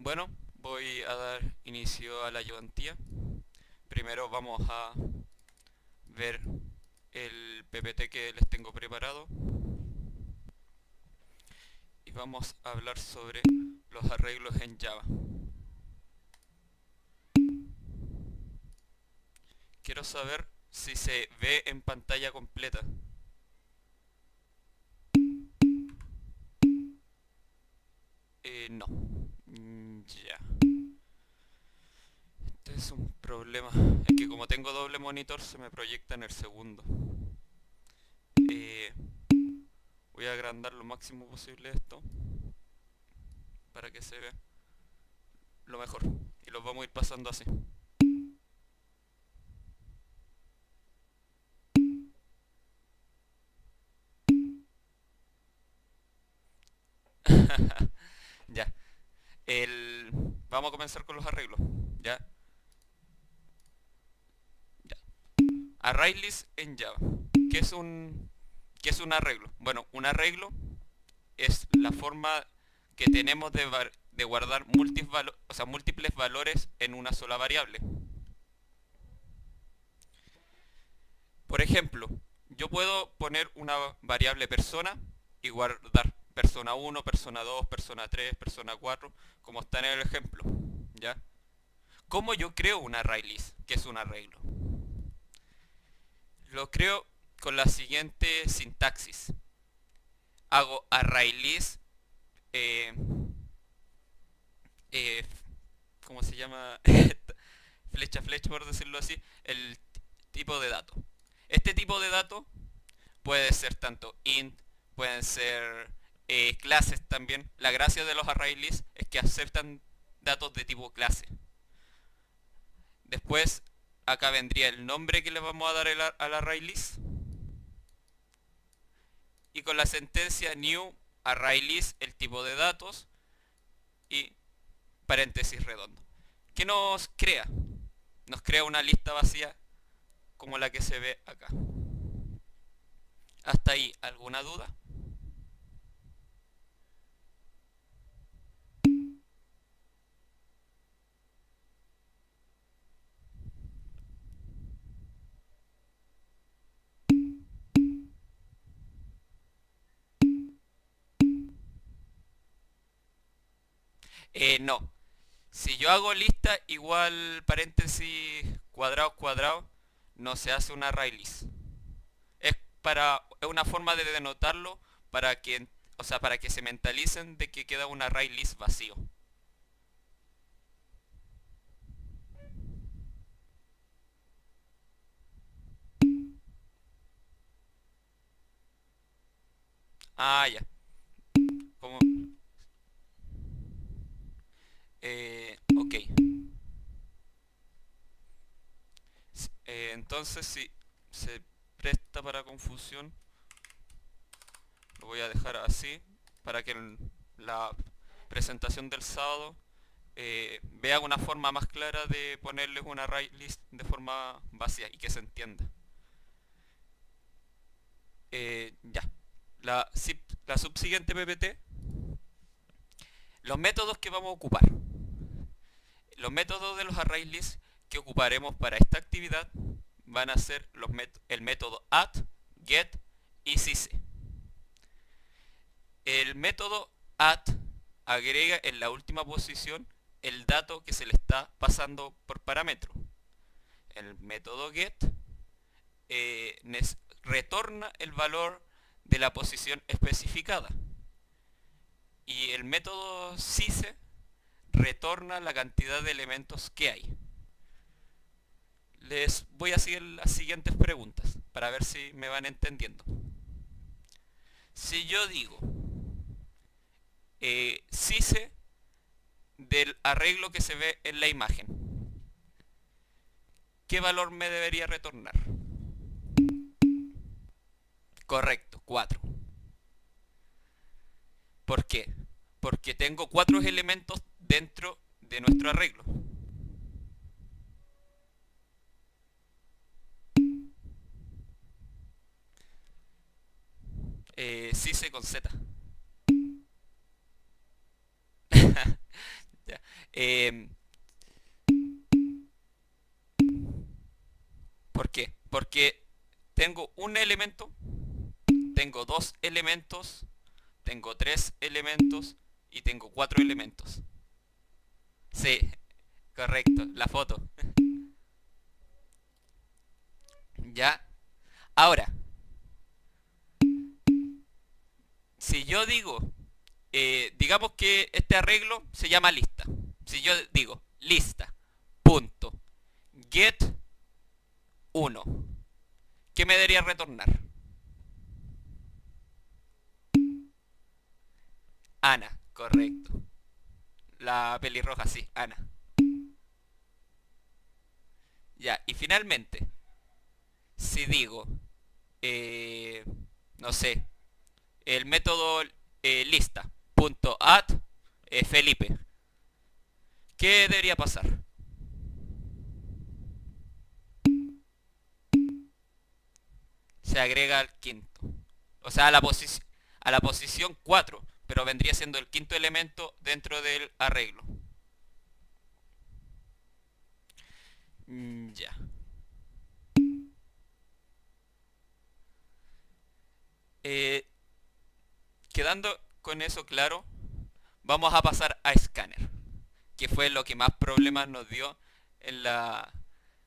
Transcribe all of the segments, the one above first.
Bueno, voy a dar inicio a la ayudantía. Primero vamos a ver el PPT que les tengo preparado y vamos a hablar sobre los arreglos en Java. Quiero saber si se ve en pantalla completa. No. Ya. Este es un problema. Es que como tengo doble monitor se me proyecta en el segundo. Eh, Voy a agrandar lo máximo posible esto para que se vea lo mejor. Y los vamos a ir pasando así. Ya. El... Vamos a comenzar con los arreglos. Ya. Ya. Array list en Java. ¿Qué es un, ¿Qué es un arreglo? Bueno, un arreglo es la forma que tenemos de guardar múltiples valores en una sola variable. Por ejemplo, yo puedo poner una variable persona y guardar persona 1, persona 2, persona 3, persona 4, como está en el ejemplo. ¿Ya? ¿Cómo yo creo un array list? Que es un arreglo. Lo creo con la siguiente sintaxis. Hago array list, eh, eh, ¿cómo se llama? Flecha a flecha, por decirlo así, el tipo de dato. Este tipo de dato puede ser tanto int, pueden ser clases también. La gracia de los array lists es que aceptan datos de tipo clase. Después, acá vendría el nombre que le vamos a dar al array list. Y con la sentencia new array list el tipo de datos y paréntesis redondo. ¿Qué nos crea? Nos crea una lista vacía como la que se ve acá. ¿Hasta ahí alguna duda? No. Si yo hago lista igual paréntesis cuadrado cuadrado, no se hace una array list. Es una forma de denotarlo para que, o sea, para que se mentalicen de que queda un array list vacío. Ah, ya. Como, ok. Entonces, si se presta para confusión, lo voy a dejar así para que la presentación del sábado vea una forma más clara de ponerles una array list de forma vacía y que se entienda. Ya. La subsiguiente PPT, los métodos que vamos a ocupar. Los métodos de los array lists que ocuparemos para esta actividad van a ser el método add, get y sise. El método add agrega en la última posición el dato que se le está pasando por parámetro. El método get retorna el valor de la posición especificada. Y el método sise retorna la cantidad de elementos que hay. Les voy a seguir las siguientes preguntas para ver si me van entendiendo. Si yo digo sise del arreglo que se ve en la imagen, ¿qué valor me debería retornar? Correcto, 4. ¿Por qué? Porque tengo 4 elementos dentro de nuestro arreglo. Sise con Z. Ya. Em, ¿Por qué? Porque tengo un elemento, tengo dos elementos, tengo tres elementos y tengo cuatro elementos. Sí, correcto, la foto. Ya. Ahora, si yo digo, digamos que este arreglo se llama lista. Si yo digo lista, punto, get uno, ¿qué me debería retornar? Ana, correcto. La pelirroja, sí, Ana. Ya, y finalmente, si digo, eh, no sé, el método lista, punto add Felipe, ¿qué debería pasar? Se agrega al quinto. O sea, a la posición 4, pero vendría siendo el quinto elemento dentro del arreglo. Ya. Eh, Quedando con eso claro, vamos a pasar a Scanner, que fue lo que más problemas nos dio en la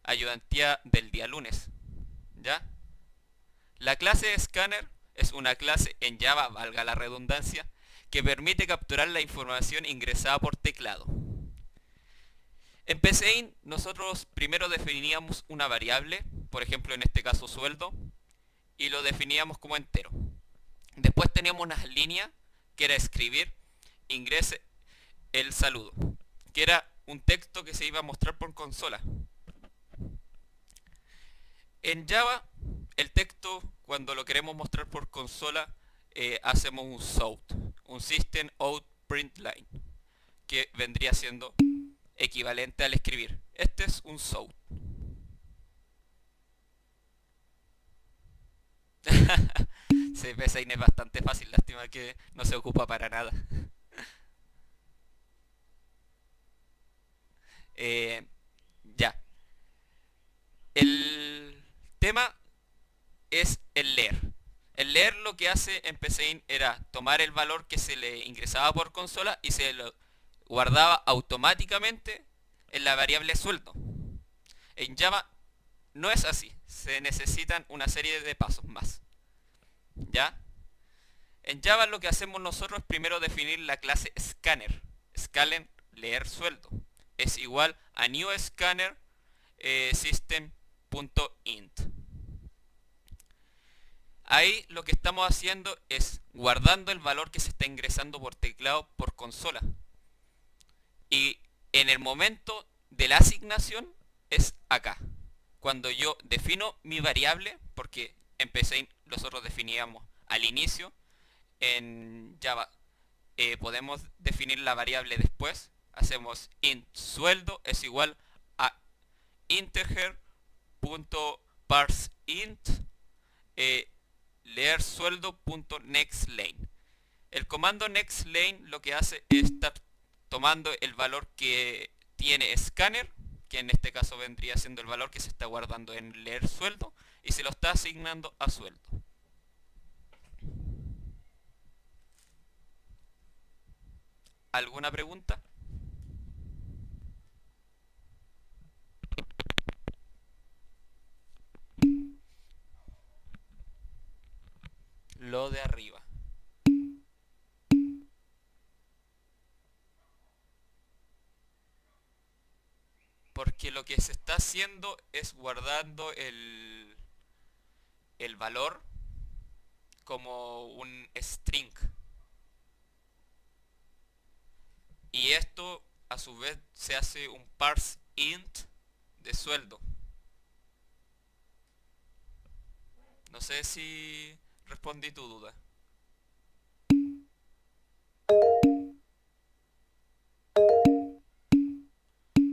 ayudantía del día lunes. ¿Ya? La clase Scanner es una clase en Java, valga la redundancia, que permite capturar la información ingresada por teclado. En PCIN nosotros primero definíamos una variable, por ejemplo en este caso sueldo, y lo definíamos como entero. Después teníamos una línea que era escribir ingrese el saludo, que era un texto que se iba a mostrar por consola. En Java, el texto, cuando lo queremos mostrar por consola, hacemos un SOUT, un System Out Print Line, que vendría siendo equivalente al escribir. Este es un SOUT. CPSIN es bastante fácil, lástima que no se ocupa para nada. Eh, ya. El tema es el leer. El leer lo que hace en PCIN era tomar el valor que se le ingresaba por consola y se lo guardaba automáticamente en la variable sueldo. En Java no es así, se necesitan una serie de pasos más. ¿Ya? En Java lo que hacemos nosotros es primero definir la clase scanner. Scanner leer sueldo. Es igual a new scanner system.int. Ahí lo que estamos haciendo es guardando el valor que se está ingresando por teclado por consola. Y en el momento de la asignación es acá. Cuando yo defino mi variable, porque en PC nosotros definíamos al inicio, en Java podemos definir la variable después. Hacemos int sueldo es igual a integer.parseInt leer sueldo.nextLane. El comando nextLane lo que hace es estar tomando el valor que tiene scanner, que en este caso vendría siendo el valor que se está guardando en leer sueldo, y se lo está asignando a sueldo. ¿Alguna pregunta? Lo de arriba. Porque lo que se está haciendo es guardando el valor como un string. Y esto a su vez se hace un parse int de sueldo. No sé si respondí tu duda.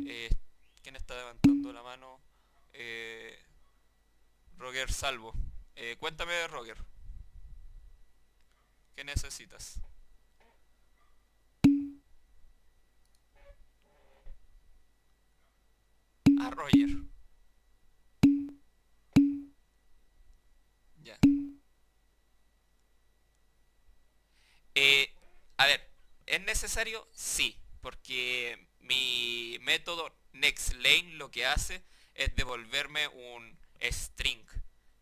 Eh, ¿Quién está levantando la mano? Eh, Roger Salvo. Cuéntame, Roger, ¿qué necesitas? Roger. Ya. Eh, a ver, ¿es necesario? Sí, porque mi método nextLane lo que hace es devolverme un string.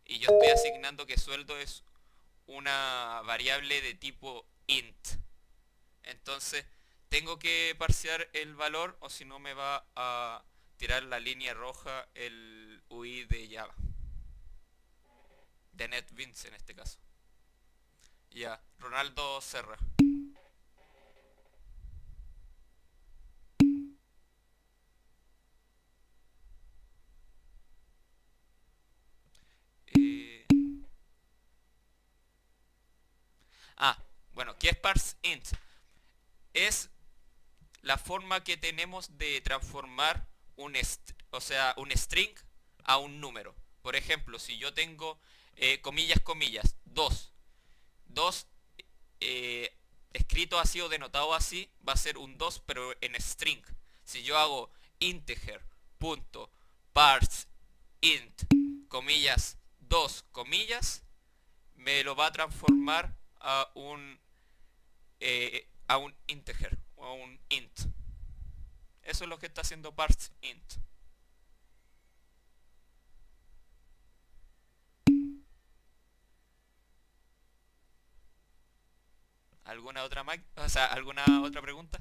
Y yo estoy asignando que sueldo es una variable de tipo int. Entonces, tengo que parsear el valor o si no me va a tirar la línea roja el UI de Java. De NetBeans en este caso. Ya, Ronaldo Serra. Eh, bueno, ¿qué es parseInt? Es la forma que tenemos de transformar o sea, un string a un número. Por ejemplo, si yo tengo comillas, comillas, 2 2 escrito así o denotado así, va a ser un 2 pero en string. Si yo hago integer, punto, parse, int, comillas, 2 comillas, me lo va a transformar a un integer o a un int. Eso es lo que está haciendo parse int. ¿Alguna otra o sea, alguna otra pregunta?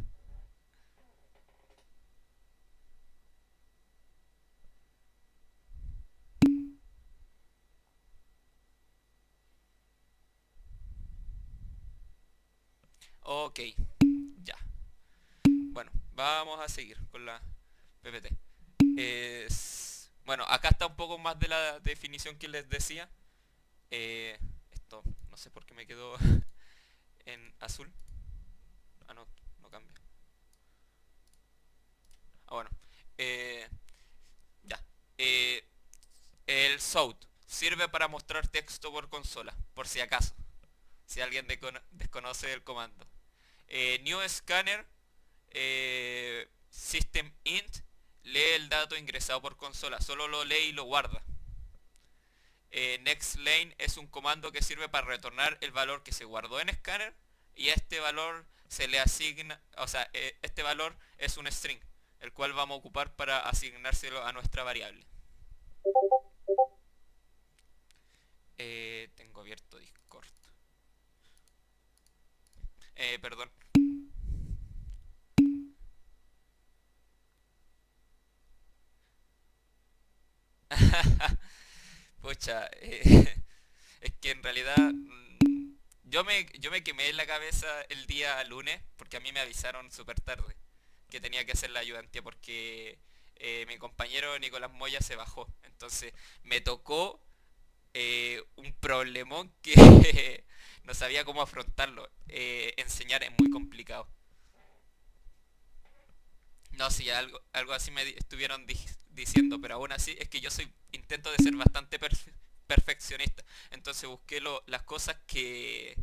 Ok, ya. Bueno, vamos a seguir con la PPT. Bueno, acá está un poco más de la definición que les decía. Esto, no sé por qué me quedó en azul. Ah, no, no cambia. Ah, bueno. Eh, ya. Eh, el South sirve para mostrar texto por consola, por si acaso. Si alguien desconoce el comando. New Scanner System Int lee el dato ingresado por consola, solo lo lee y lo guarda. NextLane es un comando que sirve para retornar el valor que se guardó en Scanner y a este valor se le asigna, o sea, este valor es un string, el cual vamos a ocupar para asignárselo a nuestra variable. Tengo abierto Discord. Perdón. Pucha, es que en realidad yo me quemé en la cabeza el día lunes porque a mí me avisaron súper tarde que tenía que hacer la ayudantía porque mi compañero Nicolás Moya se bajó. Entonces me tocó un problemón que no sabía cómo afrontarlo. Enseñar es muy complicado. No, sí, algo así me estuvieron diciendo, pero aún así es que yo intento de ser bastante perfeccionista. Entonces busqué las cosas eh,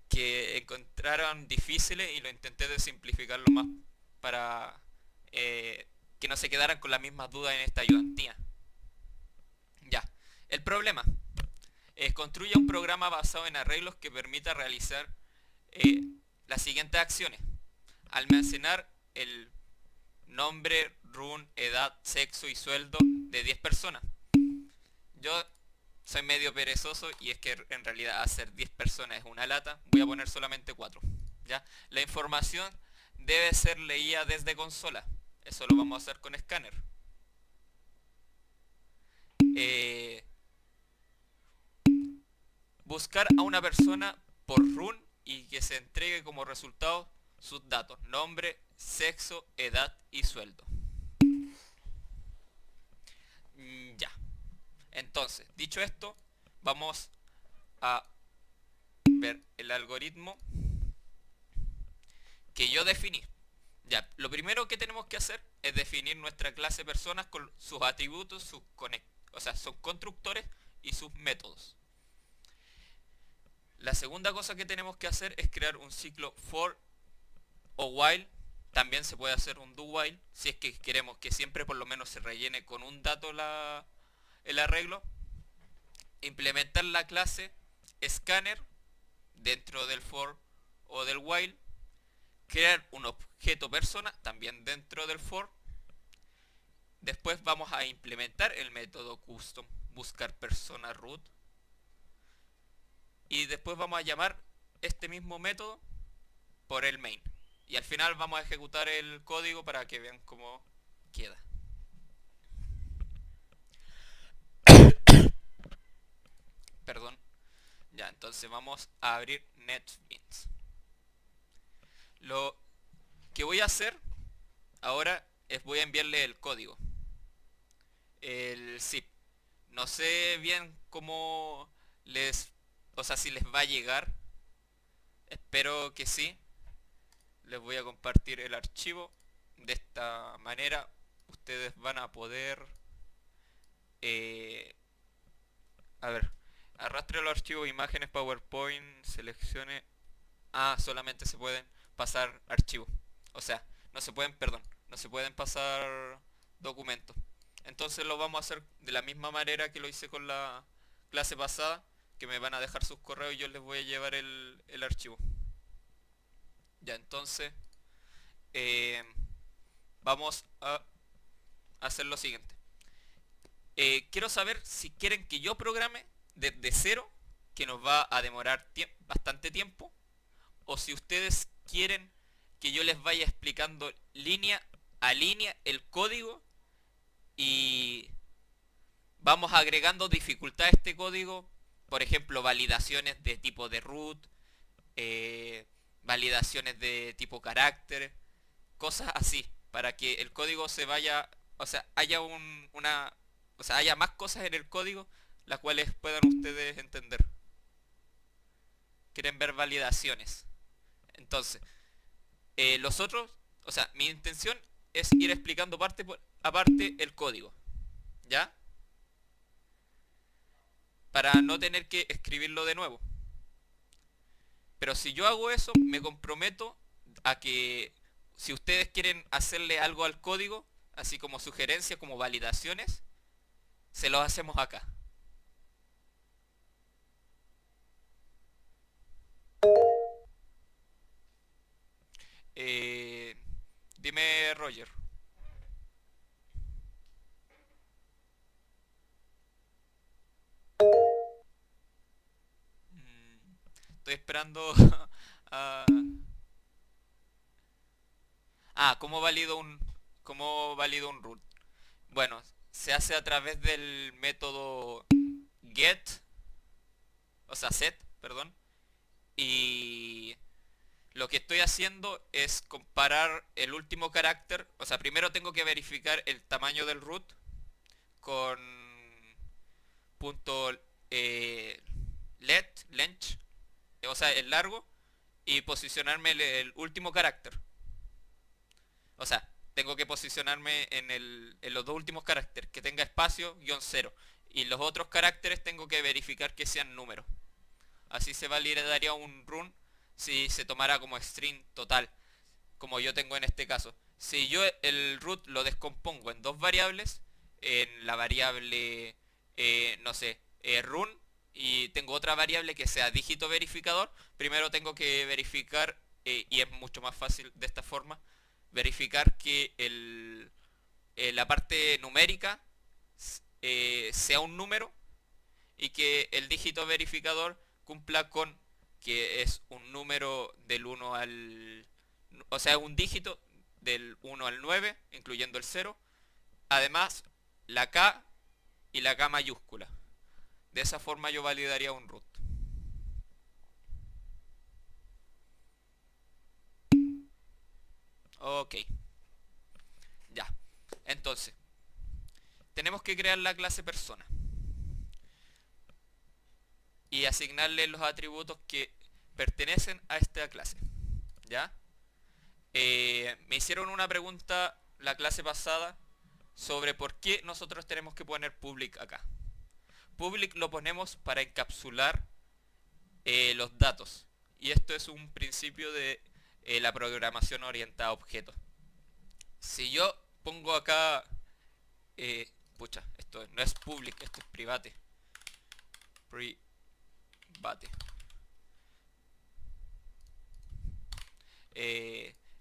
que encontraron difíciles y lo intenté de simplificarlo más para que no se quedaran con las mismas dudas en esta ayudantía. Ya, el problema es construye un programa basado en arreglos que permita realizar eh, las siguientes acciones. Almacenar el nombre, run, edad, sexo y sueldo de 10 personas. Yo soy medio perezoso y es que en realidad hacer 10 personas es una lata. Voy a poner solamente 4. ¿Ya? La información debe ser leída desde consola. Eso lo vamos a hacer con Scanner. Eh, buscar a una persona por run y que se entregue como resultado sus datos, nombre, sexo, edad y sueldo. Ya. Entonces, dicho esto, vamos a ver el algoritmo que yo definí. Ya, lo primero que tenemos que hacer es definir nuestra clase personas con sus atributos, o sea, sus constructores y sus métodos. La segunda cosa que tenemos que hacer es crear un ciclo for o while También se puede hacer un do while si es que queremos que siempre por lo menos se rellene con un dato el arreglo. Implementar la clase scanner dentro del for o del while. Crear un objeto persona también dentro del for. Después vamos a implementar el método custom buscar persona root. Y después vamos a llamar este mismo método por el main. Y al final vamos a ejecutar el código para que vean cómo queda. Perdón. Ya, entonces vamos a abrir NetBeans. Lo que voy a hacer ahora es voy a enviarle el código. El zip. No sé bien cómo o sea, si les va a llegar. Espero que sí. Les voy a compartir el archivo. De esta manera ustedes van a poder a ver, arrastre los archivos, imágenes, PowerPoint, seleccione. Ah, solamente se pueden pasar archivos. O sea, no se pueden, perdón, no se pueden pasar documentos. Entonces lo vamos a hacer de la misma manera que lo hice con la clase pasada, que me van a dejar sus correos y yo les voy a llevar el archivo. Ya, entonces vamos a hacer lo siguiente. Quiero saber si quieren que yo programe desde cero, que nos va a demorar bastante tiempo, o si ustedes quieren que yo les vaya explicando línea a línea el código y vamos agregando dificultad a este código, por ejemplo validaciones de tipo de root, validaciones de tipo carácter, cosas así, para que el código se vaya, o sea, haya o sea, haya más cosas en el código las cuales puedan ustedes entender. Quieren ver validaciones. Entonces, los otros, o sea, mi intención es ir explicando parte por aparte el código, ¿ya? Para no tener que escribirlo de nuevo. Pero si yo hago eso, me comprometo a que si ustedes quieren hacerle algo al código, así como sugerencias, como validaciones, se los hacemos acá. Dime, Roger. Estoy esperando a... Ah, cómo valido un root? Bueno, se hace a través del método get, o sea, set, perdón. Y lo que estoy haciendo es comparar el último carácter. O sea, primero tengo que verificar el tamaño del root con punto length, o sea, el largo, y posicionarme el último carácter. O sea, tengo que posicionarme en los dos últimos caracteres, que tenga espacio, guión cero. Y los otros caracteres tengo que verificar que sean números. Así se validaría un run si se tomara como string total, como yo tengo en este caso. Si yo el root lo descompongo en dos variables, en la variable, no sé, run, y tengo otra variable que sea dígito verificador, primero tengo que verificar, y es mucho más fácil de esta forma, verificar que la parte numérica sea un número y que el dígito verificador cumpla con que es un número del 1 al... O sea, un dígito del 1 al 9, incluyendo el 0. Además, la K y la K mayúscula. De esa forma yo validaría un root. Ok. Ya. Entonces, tenemos que crear la clase persona y asignarle los atributos que pertenecen a esta clase. ¿Ya? Me hicieron una pregunta la clase pasada sobre por qué nosotros tenemos que poner public acá. Public lo ponemos para encapsular los datos. Y esto es un principio de la programación orientada a objetos. Si yo pongo acá, pucha, esto no es public, esto es private. Private.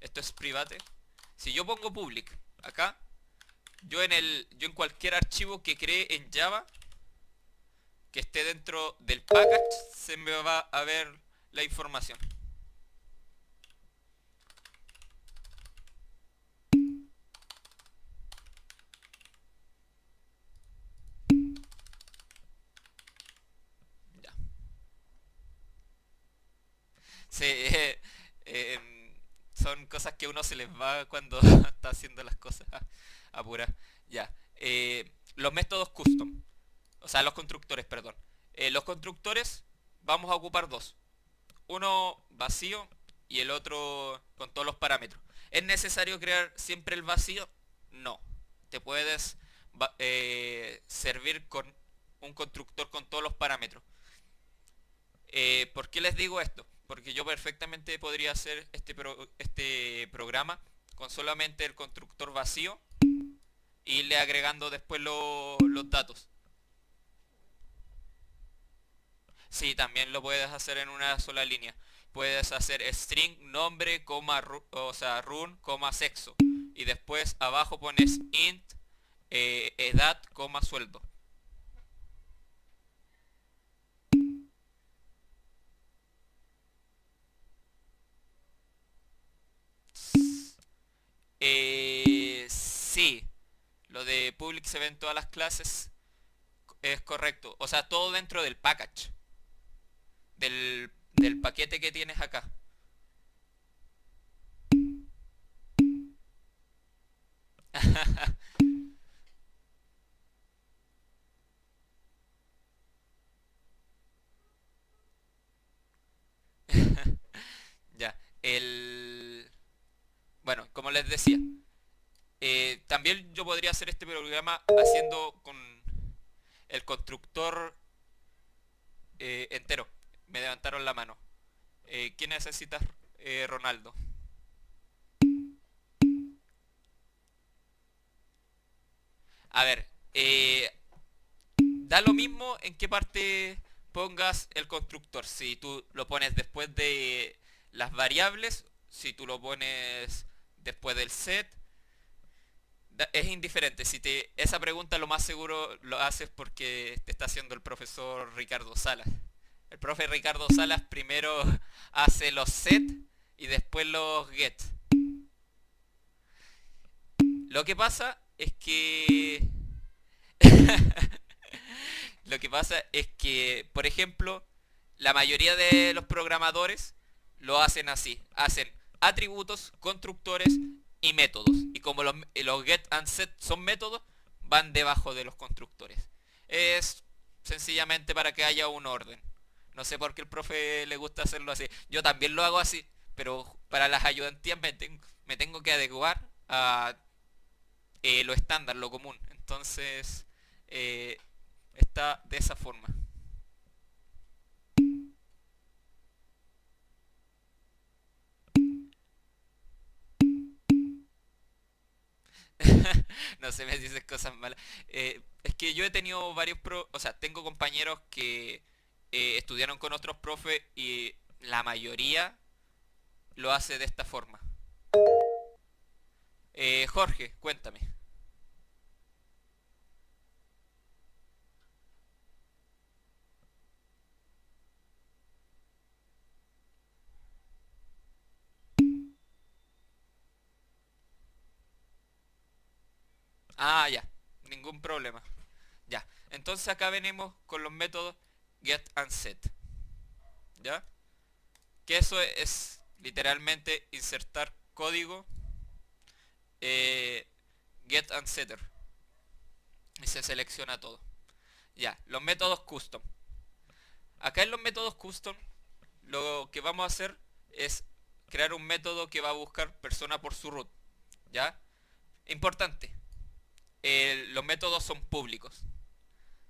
Esto es private. Si yo pongo public acá, yo en cualquier archivo que cree en Java que esté dentro del package se me va a ver la información. Ya. Sí, son cosas que uno se les va cuando está haciendo las cosas apuras. Ya. Los métodos custom. O sea, los constructores, perdón. Los constructores vamos a ocupar dos. Uno vacío y el otro con todos los parámetros. ¿Es necesario crear siempre el vacío? No. Te puedes servir con un constructor con todos los parámetros. ¿Por qué les digo esto? Porque yo perfectamente podría hacer este programa con solamente el constructor vacío y irle agregando después los datos. Sí, también lo puedes hacer en una sola línea. Puedes hacer string, nombre, coma, o sea, run, coma, sexo. Y después abajo pones int, edad, coma, sueldo. Sí, lo de public se ve en todas las clases es correcto. O sea, todo dentro del package. Del paquete que tienes acá. Ya. Bueno, como les decía, también yo podría hacer este programa haciendo con el constructor entero. Me levantaron la mano. ¿Qué necesitas, Ronaldo? A ver, da lo mismo en qué parte pongas el constructor. Si tú lo pones después de las variables, si tú lo pones después del set, es indiferente. Si esa pregunta lo más seguro lo haces porque te está haciendo el profesor Ricardo Salas. El profe Ricardo Salas primero hace los set y después los get. Lo que pasa es que Lo que pasa es que, por ejemplo, la mayoría de los programadores lo hacen así. Hacen atributos, constructores y métodos. Y como los get and set son métodos, van debajo de los constructores. Es sencillamente para que haya un orden. No sé por qué el profe le gusta hacerlo así. Yo también lo hago así, pero para las ayudantías me tengo que adecuar a lo estándar, lo común. Entonces, eh, está de esa forma. No sé, me dices cosas malas. Es que yo he tenido o sea, tengo compañeros que estudiaron con otros profes y la mayoría lo hace de esta forma. Jorge, cuéntame. Ah, ya, ningún problema. Ya, entonces acá venimos con los métodos get and set. ¿Ya? Que eso es literalmente insertar código eh, get and setter. Y se selecciona todo. Ya, los métodos custom. Acá en los métodos custom lo que vamos a hacer es crear un método que va a buscar persona por su root. ¿Ya? Importante. Los métodos son públicos.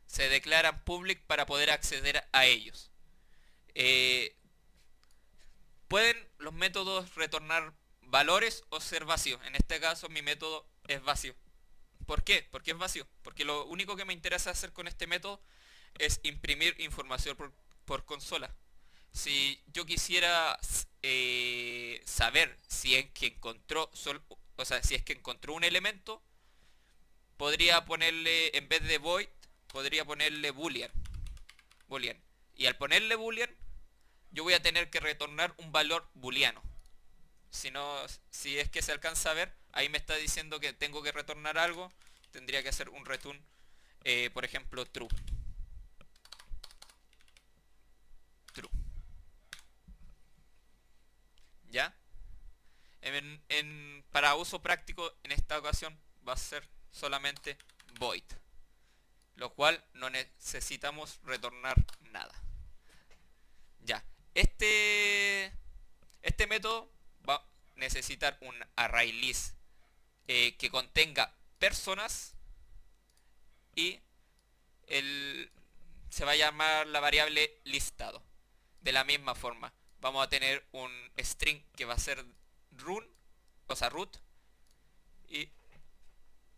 Se declaran public para poder acceder a ellos. Eh, ¿Pueden los métodos retornar valores o ser vacío. En este caso mi método es vacío. ¿Por qué? Porque es vacío. Porque lo único que me interesa hacer con este método es imprimir información por consola. Si yo quisiera saber si es que encontró o sea, si es que encontró un elemento, podría ponerle, en vez de void, podría ponerle boolean. Boolean. Y al ponerle boolean, yo voy a tener que retornar un valor booleano. Si no, si es que se alcanza a ver, ahí me está diciendo que tengo que retornar algo. Tendría que hacer un return, por ejemplo, true. True. ¿Ya? Para uso práctico, en esta ocasión va a ser solamente void. Lo cual no necesitamos retornar nada. Ya. Este método va a necesitar un array list que contenga personas y se va a llamar la variable listado. De la misma forma, vamos a tener un string que va a ser root, y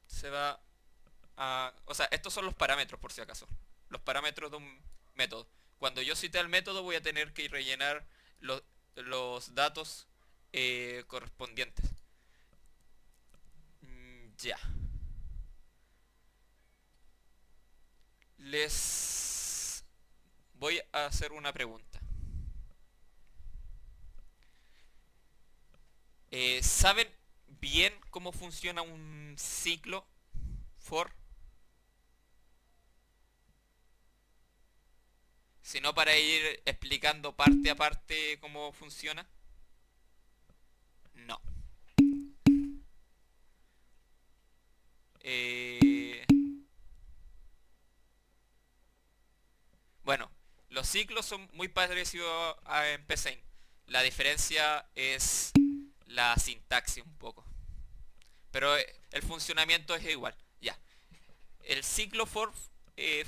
se va a... O sea, estos son los parámetros por si acaso. Los parámetros de un método. Cuando yo cite al método voy a tener que rellenar los datos correspondientes. Ya. Les voy a hacer una pregunta. ¿Saben bien cómo funciona un ciclo for? Si no, para ir explicando parte a parte cómo funciona. No. Eh, bueno, los ciclos son muy parecidos a en Psaint. La diferencia es la sintaxis un poco. Pero el funcionamiento es igual. Ya. El ciclo for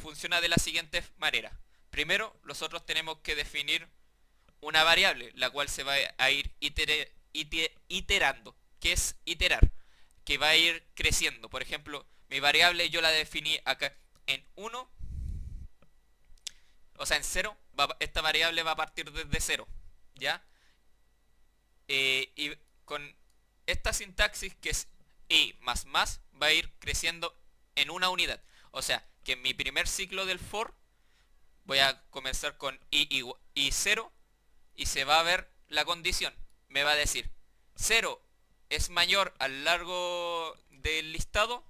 funciona de la siguiente manera. Primero, nosotros tenemos que definir una variable, la cual se va a ir iterando. ¿Qué es iterar? Que va a ir creciendo. Por ejemplo, mi variable yo la definí acá en 1, o sea, en 0. Esta variable va a partir desde 0. ¿Ya? Y con esta sintaxis que es i más va a ir creciendo en una unidad. O sea, que en mi primer ciclo del for voy a comenzar con i 0 y se va a ver la condición. Me va a decir 0 es mayor al largo del listado.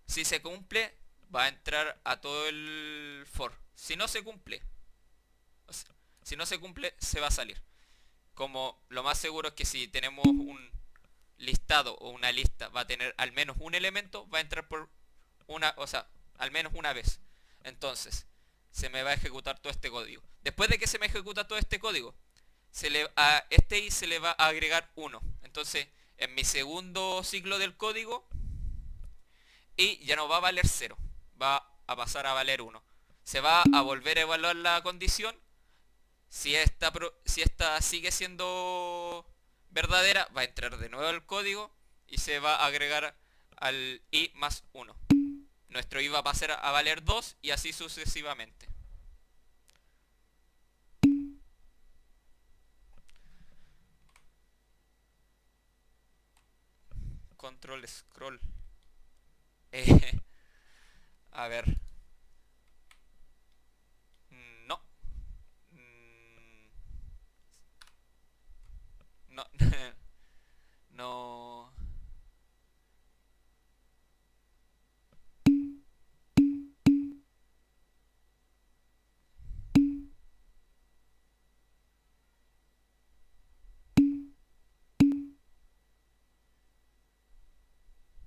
Si se cumple, va a entrar a todo el for. Si no se cumple, o sea, si no se cumple, se va a salir. Como lo más seguro es que si tenemos un listado o una lista va a tener al menos un elemento, va a entrar por una, o sea, al menos una vez. Entonces, se me va a ejecutar todo este código. Después de que se me ejecuta todo este código, a este i se le va a agregar 1. Entonces, en mi segundo ciclo del código, y ya no va a valer 0, va a pasar a valer 1. Se va a volver a evaluar la condición. Si esta sigue siendo verdadera, va a entrar de nuevo al código y se va a agregar al i más 1. Nuestro i va a pasar a valer 2 y así sucesivamente. Control scroll. A ver. No. No. No.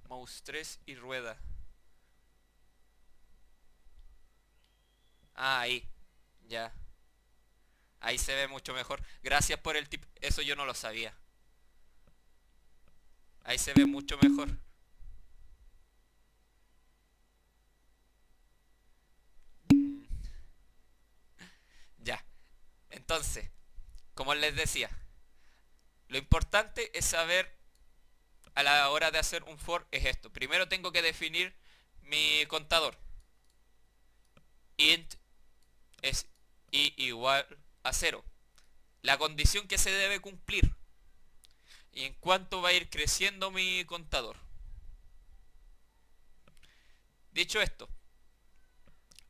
Mouse 3 y rueda. Ah, ahí. Ya. Ahí se ve mucho mejor. Gracias por el tip. Eso yo no lo sabía. Ahí se ve mucho mejor. Mm, ya. Entonces, como les decía, Lo importante es saber a la hora de hacer un for es esto. Primero tengo que definir mi contador. Int es i igual a 0. La condición que se debe cumplir. Y en cuánto va a ir creciendo mi contador. Dicho esto,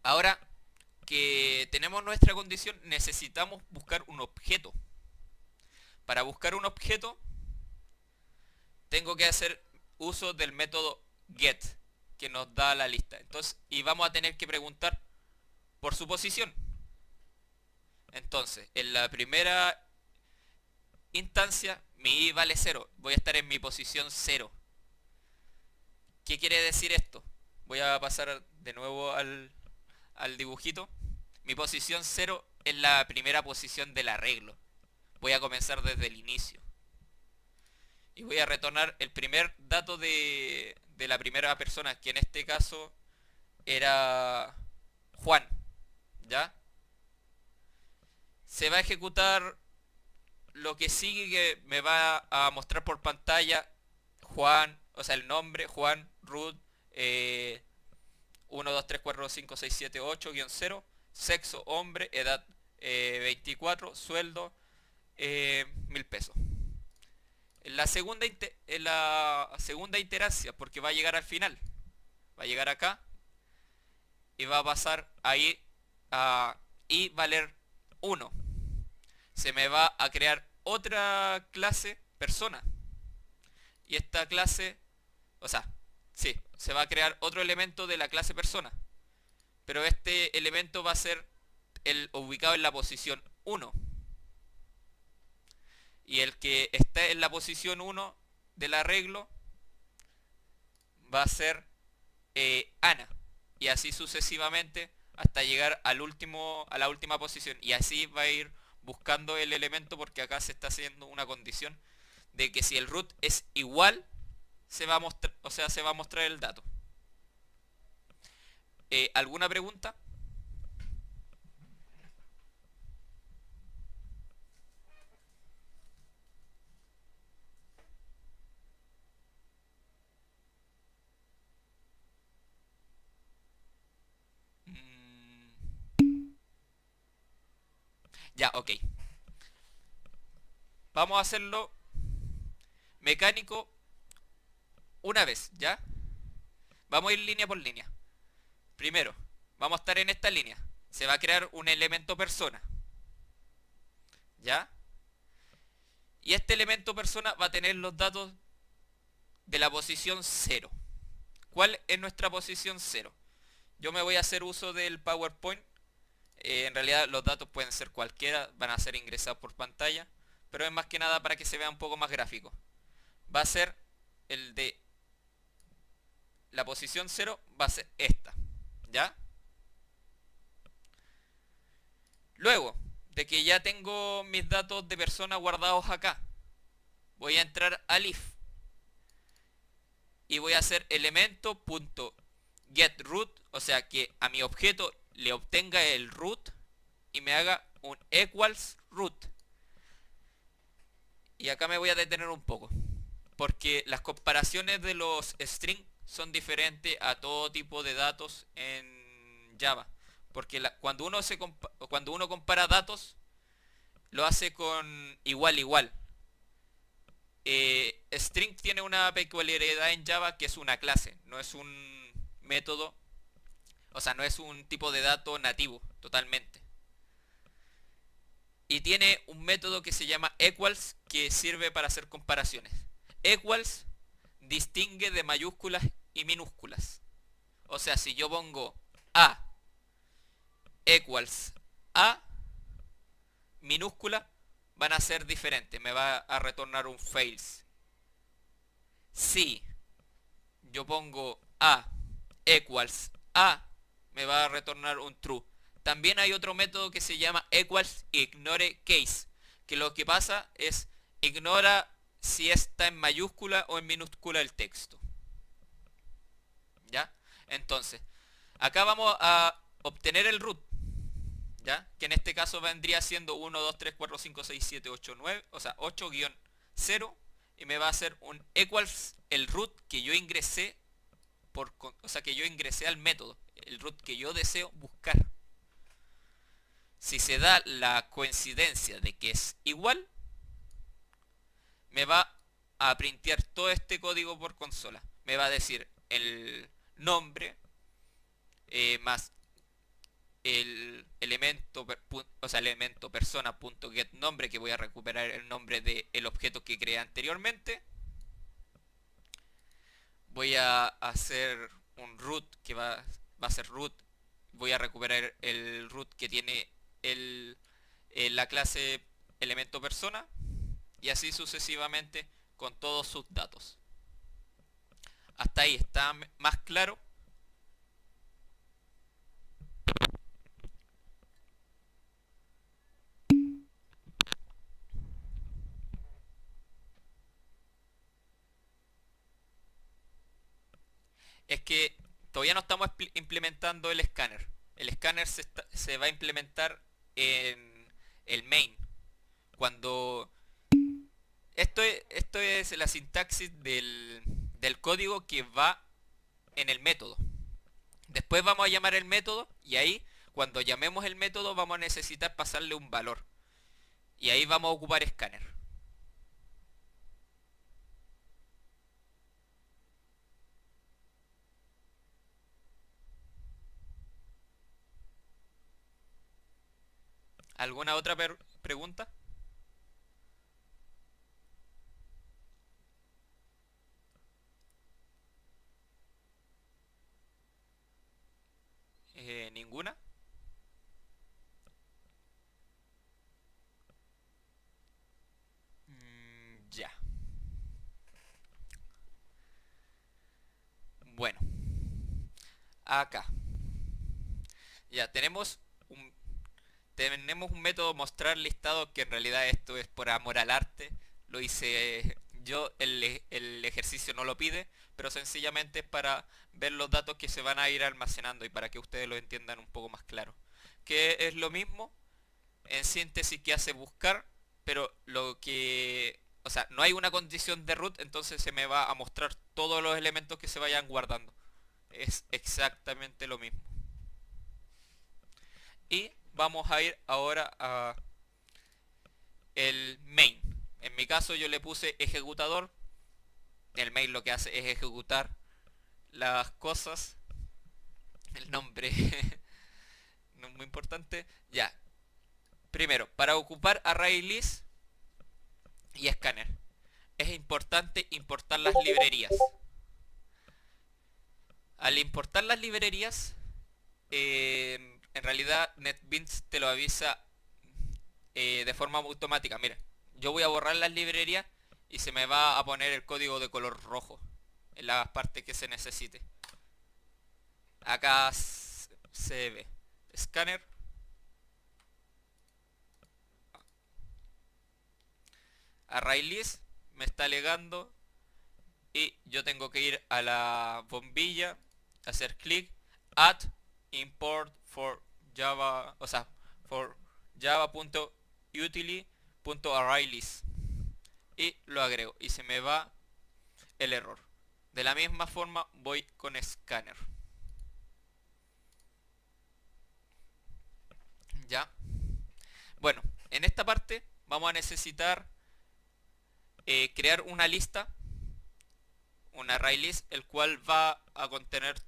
ahora que tenemos nuestra condición, necesitamos buscar un objeto. Para buscar un objeto, tengo que hacer uso del método get, que nos da la lista. Entonces, y vamos a tener que preguntar por su posición. Entonces, en la primera instancia, mi i vale 0. Voy a estar en mi posición 0. ¿Qué quiere decir esto? Voy a pasar de nuevo al dibujito. Mi posición 0 es la primera posición del arreglo. Voy a comenzar desde el inicio. Y voy a retornar el primer dato de la primera persona, que en este caso era Juan. ¿Ya? Se va a ejecutar lo que sigue, que me va a mostrar por pantalla Juan, o sea el nombre, Juan, root, 1, 2, 3, 4, 5, 6, 7, 8, guión 0, sexo, hombre, edad 24, sueldo 1000 pesos. En la segunda iterancia, porque va a llegar al final, va a llegar acá y va a pasar ahí a i valer 1. Se me va a crear otra clase persona. Y esta clase, o sea, sí, se va a crear otro elemento de la clase persona. Pero este elemento va a ser el ubicado en la posición 1. Y el que está en la posición 1 del arreglo va a ser Ana. Y así sucesivamente hasta llegar a la última posición. Y así va a ir buscando el elemento, porque acá se está haciendo una condición de que si el root es igual, se va a mostrar, o sea, se va a mostrar el dato. ¿Alguna pregunta? Ya, ok. Vamos a hacerlo mecánico una vez, ¿ya? Vamos a ir línea por línea. Primero, vamos a estar en esta línea. Se va a crear un elemento persona, ¿ya? Y este elemento persona va a tener los datos de la posición 0. ¿Cuál es nuestra posición 0? Yo me voy a hacer uso del PowerPoint. En realidad los datos pueden ser cualquiera, van a ser ingresados por pantalla, pero es más que nada para que se vea un poco más gráfico. Va a ser el de la posición 0, va a ser esta, ¿ya? Luego de que ya tengo mis datos de persona guardados acá, voy a entrar al if y voy a hacer elemento.getRoot, o sea que a mi objeto le obtenga el root y me haga un equals root. Y acá me voy a detener un poco, porque las comparaciones de los strings son diferentes a todo tipo de datos en Java. Porque cuando uno compara datos, lo hace con igual igual. String tiene una peculiaridad en Java, que es una clase, no es un método, o sea, no es un tipo de dato nativo totalmente. Y tiene un método que se llama equals, que sirve para hacer comparaciones. Equals distingue de mayúsculas y minúsculas. O sea, si yo pongo a equals a minúscula, van a ser diferentes. Me va a retornar un fails. Si yo pongo a equals a, me va a retornar un true. También hay otro método que se llama equals ignore case, que lo que pasa es ignora si está en mayúscula o en minúscula el texto. ¿Ya? Entonces, acá vamos a obtener el root, ¿ya? Que en este caso vendría siendo 1, 2, 3, 4, 5, 6, 7, 8, 9, o sea, 8-0. 0 y me va a hacer un equals el root que yo ingresé o sea, que yo ingresé al método, el root que yo deseo buscar. Si se da la coincidencia de que es igual, me va a printear todo este código por consola. Me va a decir el nombre más el elemento, o sea, elemento persona.getNombre, que voy a recuperar el nombre del objeto que creé anteriormente. Voy a hacer un root que va a ser root. Voy a recuperar el root que tiene la clase elemento persona y así sucesivamente con todos sus datos. Hasta ahí está más claro. Es que todavía no estamos implementando el escáner. El escáner se va a implementar en el main. Cuando esto es la sintaxis del código que va en el método. Después vamos a llamar el método y ahí cuando llamemos el método vamos a necesitar pasarle un valor. Y ahí vamos a ocupar escáner. ¿Alguna otra pregunta? ¿Ninguna? Ya. Bueno, acá. Ya tenemos un método mostrar listado que en realidad esto es por amor al arte. Lo hice yo, el ejercicio no lo pide, pero sencillamente es para ver los datos que se van a ir almacenando y para que ustedes lo entiendan un poco más claro. Que es lo mismo en síntesis que hace buscar, pero o sea, no hay una condición de root, entonces se me va a mostrar todos los elementos que se vayan guardando. Es exactamente lo mismo. Y vamos a ir ahora a el main. En mi caso yo le puse ejecutador. El main lo que hace es ejecutar las cosas. El nombre no es muy importante. Ya. Primero, para ocupar ArrayList y Scanner, es importante importar las librerías. Al importar las librerías, en realidad NetBeans te lo avisa de forma automática. Mira, yo voy a borrar las librerías y se me va a poner el código de color rojo en las partes que se necesite. Acá se ve Scanner. ArrayList me está alegando y yo tengo que ir a la bombilla, hacer clic, add import for java, o sea, for java.utility.arraylist y lo agrego y se me va el error. De la misma forma voy con Scanner. Ya. Bueno, en esta parte vamos a necesitar crear una lista, un array list, el cual va a contener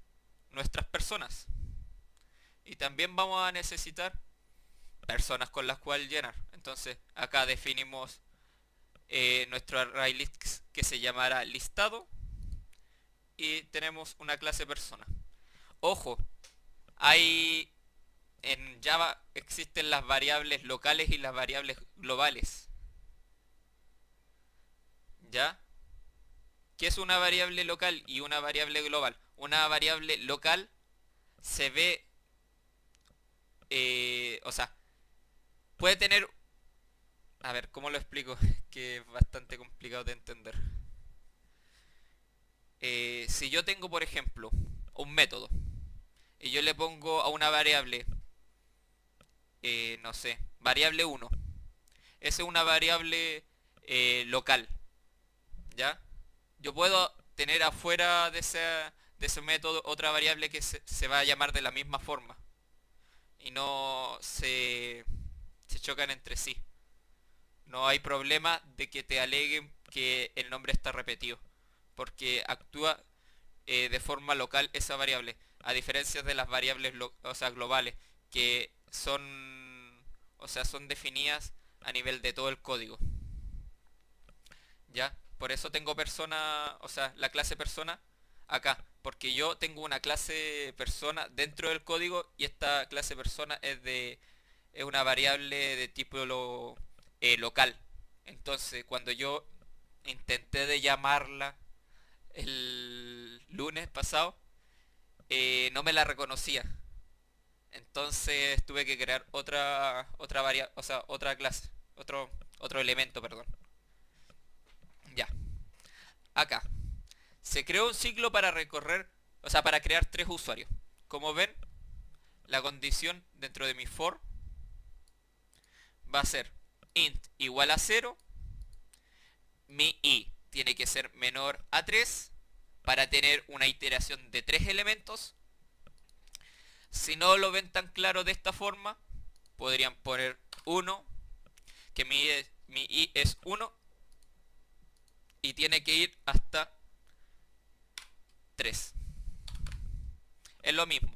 nuestras personas. Y también vamos a necesitar personas con las cuales llenar. Entonces acá definimos nuestro array list que se llamará listado y tenemos una clase persona. Ojo, en Java existen las variables locales y las variables globales. ¿Ya? ¿Qué es una variable local y una variable global? Una variable local se ve, o sea, puede tener, a ver, ¿cómo lo explico? Que es bastante complicado de entender. Si yo tengo, por ejemplo, un método y yo le pongo a una variable, no sé, variable 1, esa es una variable local. ¿ya? Yo puedo tener afuera de ese método otra variable que se va a llamar de la misma forma y no se chocan entre sí. No hay problema de que te aleguen que el nombre está repetido, porque actúa de forma local esa variable, a diferencia de las variables o sea, globales, que son, o sea, son definidas a nivel de todo el código. ¿Ya? Por eso tengo persona, o sea, la clase persona acá, porque yo tengo una clase persona dentro del código y esta clase persona es una variable de tipo local. Entonces, cuando yo intenté de llamarla el lunes pasado, no me la reconocía. Entonces tuve que crear otra o sea, otra clase, otro elemento, perdón. Ya. Acá. Se creó un ciclo para recorrer, o sea, para crear tres usuarios. Como ven, la condición dentro de mi for va a ser int igual a 0, mi i tiene que ser menor a 3 para tener una iteración de 3 elementos. Si no lo ven tan claro de esta forma, podrían poner 1, que mi i es 1 y tiene que ir hasta 3. Es lo mismo.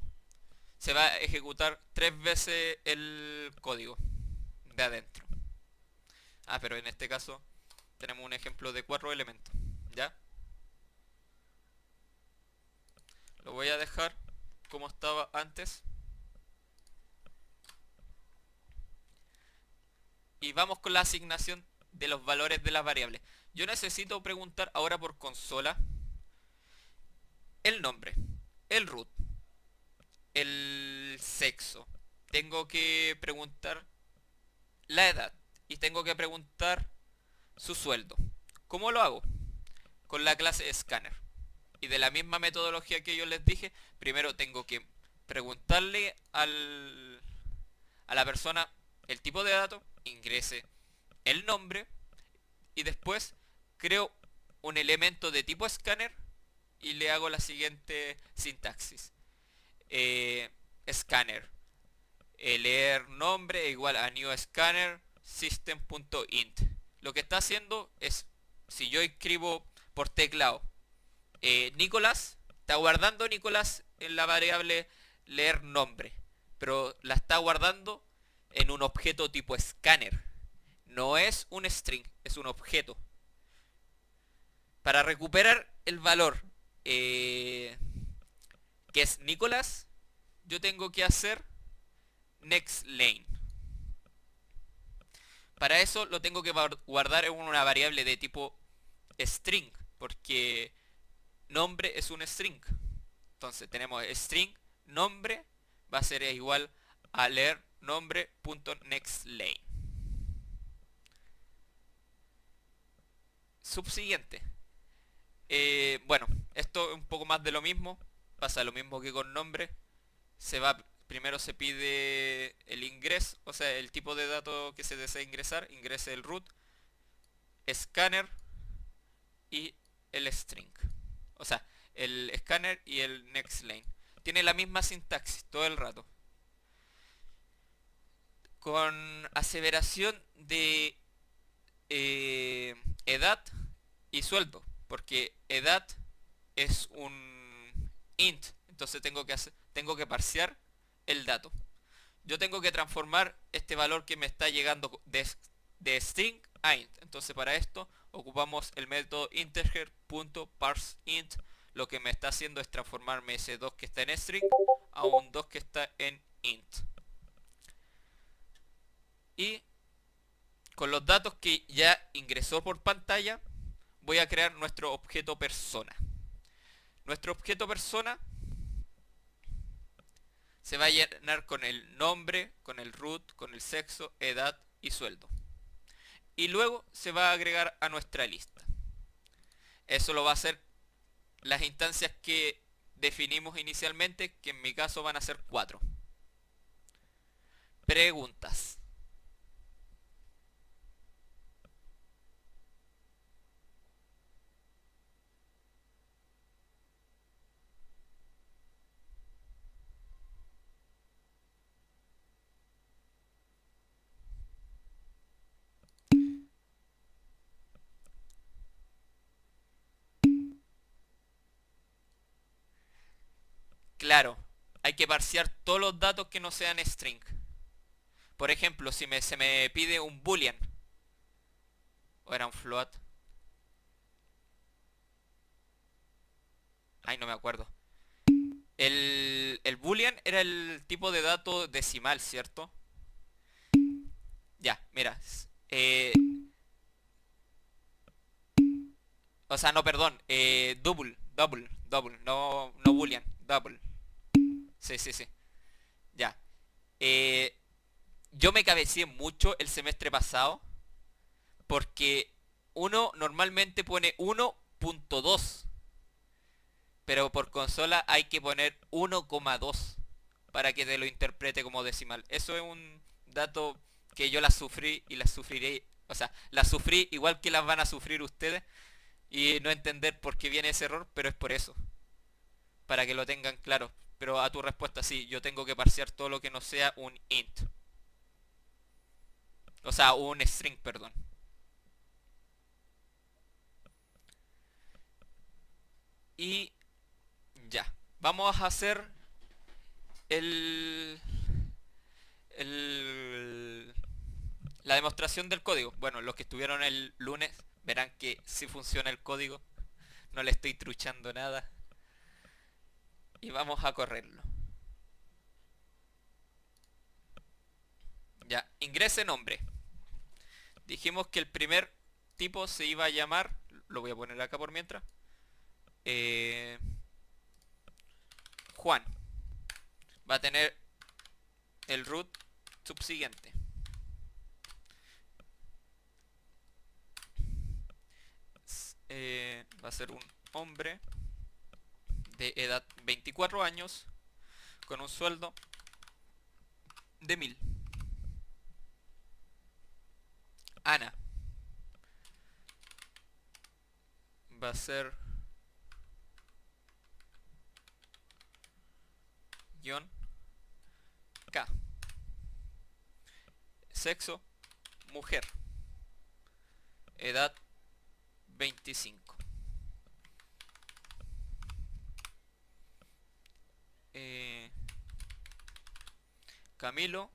Se va a ejecutar 3 veces el código de adentro. Ah, pero en este caso tenemos un ejemplo de 4 elementos. ¿Ya? Lo voy a dejar como estaba antes. Y vamos con la asignación de los valores de las variables. Yo necesito preguntar ahora por consola el nombre, el root, el sexo. Tengo que preguntar la edad y tengo que preguntar su sueldo. ¿Cómo lo hago? Con la clase scanner. Y de la misma metodología que yo les dije, primero tengo que preguntarle a la persona el tipo de dato, ingrese el nombre y después creo un elemento de tipo scanner y le hago la siguiente sintaxis. Scanner, leer nombre igual a new scanner system.int. Lo que está haciendo es, si yo escribo por teclado Nicolás, está guardando Nicolás en la variable leer nombre, pero la está guardando en un objeto tipo scanner. No es un string, es un objeto. Para recuperar el valor que es Nicolás, yo tengo que hacer next lane. Para eso lo tengo que guardar en una variable de tipo string, porque nombre es un string. Entonces tenemos string nombre va a ser igual a leer nombre.nextLane. Subsiguiente. Bueno, esto es un poco más de lo mismo. Pasa lo mismo que con nombre. Primero se pide el ingreso, o sea, el tipo de dato que se desea ingresar. Ingrese el root, scanner y el string. O sea, el scanner y el next lane. Tiene la misma sintaxis todo el rato. Con aseveración de edad y sueldo. Porque edad es un int. Entonces tengo que parsear el dato. Yo tengo que transformar este valor que me está llegando de string a int. Entonces para esto ocupamos el método integer.parseInt. Lo que me está haciendo es transformarme ese 2 que está en string a un 2 que está en int. Y con los datos que ya ingresó por pantalla, voy a crear nuestro objeto persona. Nuestro objeto persona se va a llenar con el nombre, con el root, con el sexo, edad y sueldo. Y luego se va a agregar a nuestra lista. Eso lo va a hacer las instancias que definimos inicialmente, que en mi caso van a ser 4. Preguntas. claro, hay que parsear todos los datos que no sean string. Por ejemplo, si se me pide un boolean, o era un float, ay, no me acuerdo. El boolean era el tipo de dato decimal, ¿cierto? Ya, mira. O sea, no, perdón. Double. No, no boolean, double. Sí, sí, sí. Ya. Eh, yo me cabeceé mucho el semestre pasado porque uno normalmente pone 1.2, pero por consola hay que poner 1,2 para que te lo interprete como decimal. Eso es un dato que yo las sufrí y las sufriré. O sea, las sufrí igual que las van a sufrir ustedes y no entender por qué viene ese error, pero es por eso, para que lo tengan claro. Pero a tu respuesta, sí, yo tengo que parsear todo lo que no sea un int. O sea, un string, perdón. Y ya. Vamos a hacer el, el, la demostración del código. Bueno, los que estuvieron el lunes verán que sí funciona el código. No le estoy truchando nada. Y vamos a correrlo. Ya, ingrese nombre. Dijimos que el primer tipo se iba a llamar, lo voy a poner acá por mientras, eh, Juan. Va a tener el root subsiguiente. Va a ser un hombre de edad 24 años con un sueldo de 1000. Ana va a ser guión K. Sexo, mujer. Edad 25. Camilo,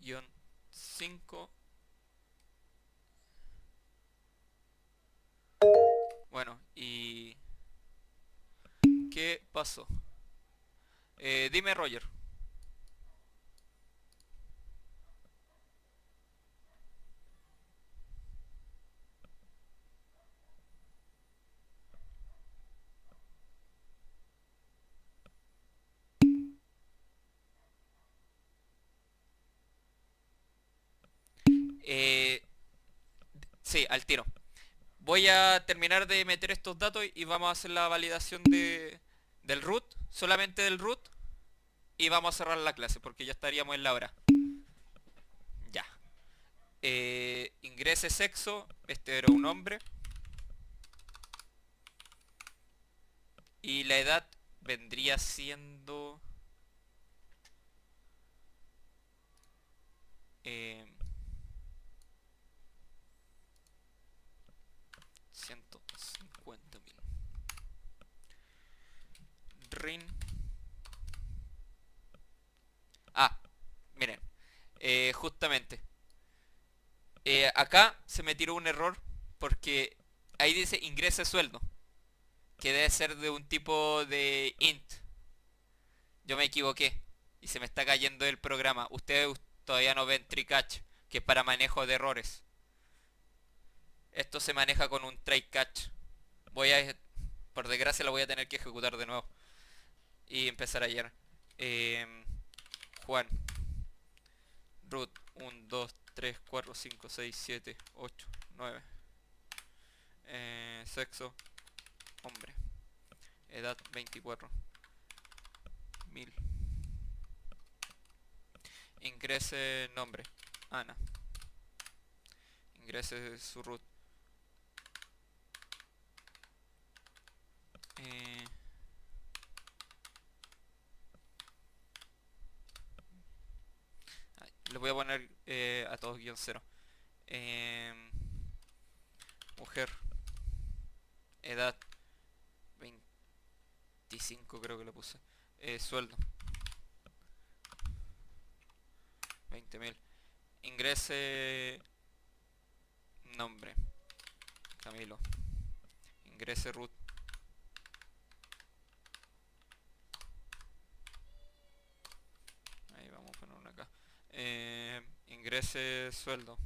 guión 5. Bueno, ¿y qué pasó? Dime, Roger. Eh, sí, al tiro. Voy a terminar de meter estos datos y vamos a hacer la validación del root, solamente del root, y vamos a cerrar la clase porque ya estaríamos en la hora. Ya. Ingrese sexo, este era un hombre, y la edad vendría siendo... Eh, 150.000. Rin. Ah, miren. Justamente. Acá se me tiró un error porque ahí dice ingrese sueldo, que debe ser de un tipo de int. Yo me equivoqué y se me está cayendo el programa. Ustedes todavía no ven try-catch, que es para manejo de errores. Esto se maneja con un try-catch. Voy a, por desgracia, lo voy a tener que ejecutar de nuevo y empezar ayer. Juan, root 1, 2, 3, 4, 5, 6, 7, 8, 9. Sexo, hombre. Edad 24. 1000. Ingrese nombre, Ana. Ingrese su root. Eh, Le voy a poner a todos guión 0. mujer, edad 25 creo que le puse, sueldo 20.000, ingrese nombre Camilo, ingrese root, ahí vamos a poner una acá, ingrese sueldo,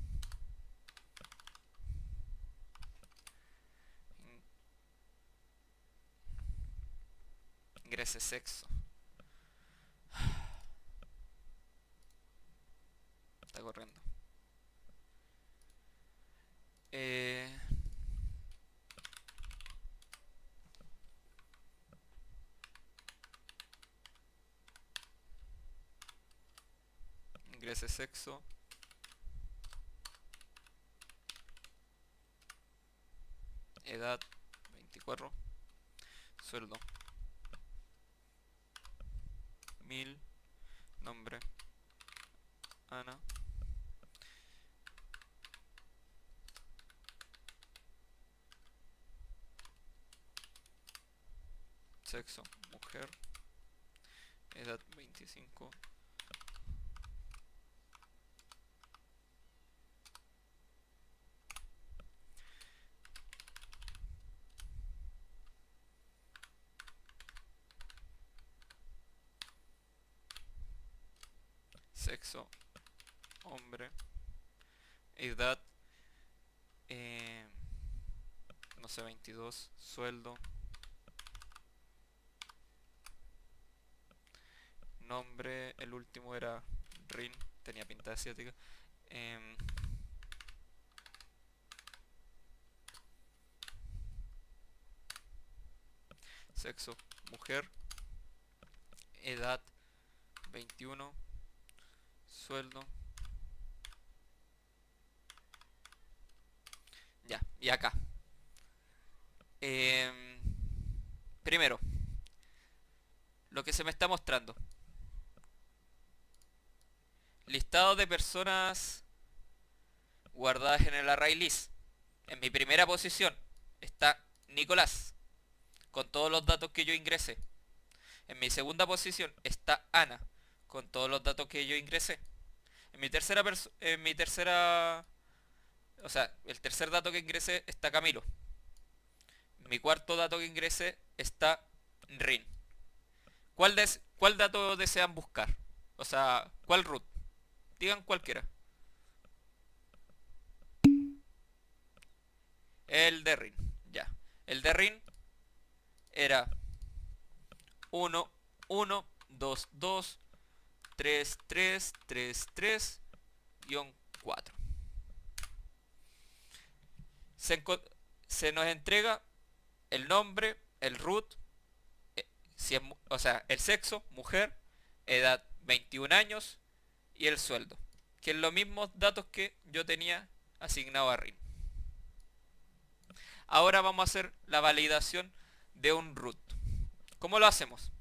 ingrese sexo, está corriendo, ingrese sexo, edad 24, sueldo 1000, nombre Ana, sexo mujer, edad 25, sexo hombre, edad no sé, 22, sueldo, nombre, el último era Rin, tenía pinta de asiática, sexo mujer, edad 21, sueldo, ya, y acá primero lo que se me está mostrando, listado de personas guardadas en el array list. En mi primera posición está Nicolás, con todos los datos que yo ingresé. En mi segunda posición está Ana, con todos los datos que yo ingresé. O sea, el tercer dato que ingresé está Camilo. Mi cuarto dato que ingresé está Rin. ¿Cuál dato desean buscar? O sea, ¿cuál root? Digan cualquiera. El de Rin, ya. El de Rin era 1, 1, 2, 2, 3, 3, 3, 3, guión 4. Se nos entrega el nombre, el root, o sea, el sexo, mujer, edad 21 años y el sueldo, que es los mismos datos que yo tenía asignado a Rin. Ahora vamos a hacer la validación de un root. ¿Cómo lo hacemos?